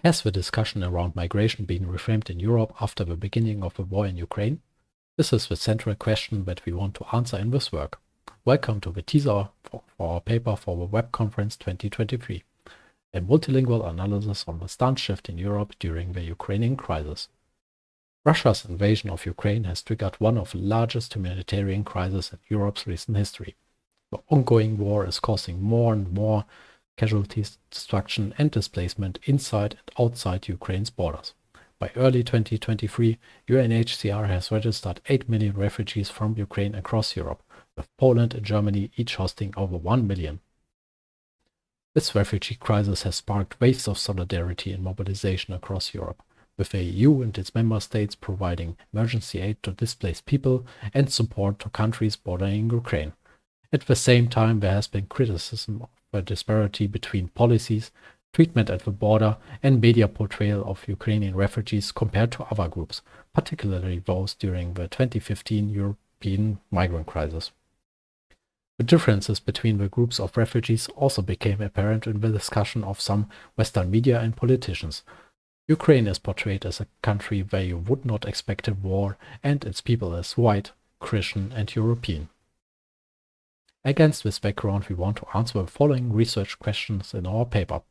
Has the discussion around migration been reframed in Europe after the beginning of the war in Ukraine? This is the central question that we want to answer in this work. Welcome to the teaser for our paper for the Web Conference 2023, a multilingual analysis on the stance shift in Europe during the Ukrainian crisis. Russia's invasion of Ukraine has triggered one of the largest humanitarian crises in Europe's recent history. The ongoing war is causing more and more casualties, destruction and displacement inside and outside Ukraine's borders. By early 2023, UNHCR has registered 8 million refugees from Ukraine across Europe, with Poland and Germany each hosting over 1 million. This refugee crisis has sparked waves of solidarity and mobilization across Europe, with the EU and its member states providing emergency aid to displaced people and support to countries bordering Ukraine. At the same time, there has been criticism of the disparity between policies, treatment at the border, and media portrayal of Ukrainian refugees compared to other groups, particularly those during the 2015 European migrant crisis. The differences between the groups of refugees also became apparent in the discussion of some Western media and politicians. Ukraine is portrayed as a country where you would not expect a war, and its people as white, Christian, and European. Against this background, we want to answer the following research questions in our paper.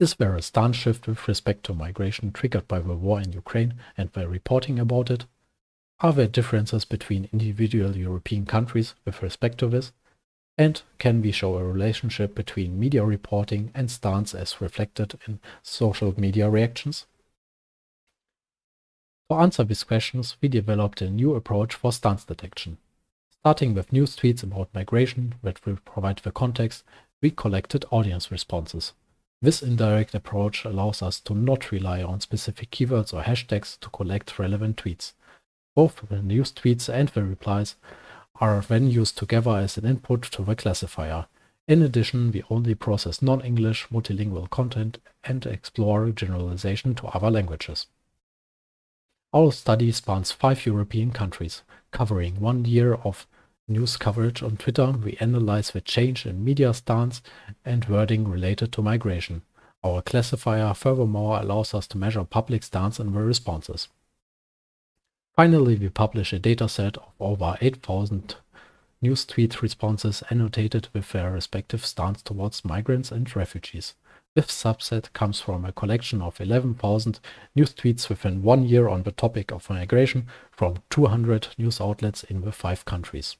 Is there a stance shift with respect to migration triggered by the war in Ukraine and the reporting about it? Are there differences between individual European countries with respect to this? And can we show a relationship between media reporting and stance as reflected in social media reactions? To answer these questions, we developed a new approach for stance detection. Starting with news tweets about migration that will provide the context, we collected audience responses. This indirect approach allows us to not rely on specific keywords or hashtags to collect relevant tweets. Both the news tweets and the replies are then used together as an input to the classifier. In addition, we only process non-English multilingual content and explore generalization to other languages. Our study spans 5 European countries, covering 1 year of news coverage on Twitter. We analyze the change in media stance and wording related to migration. Our classifier furthermore allows us to measure public stance in the responses. Finally, we publish a dataset of over 8,000 news tweet responses annotated with their respective stance towards migrants and refugees. This subset comes from a collection of 11,000 news tweets within 1 year on the topic of migration from 200 news outlets in the 5 countries.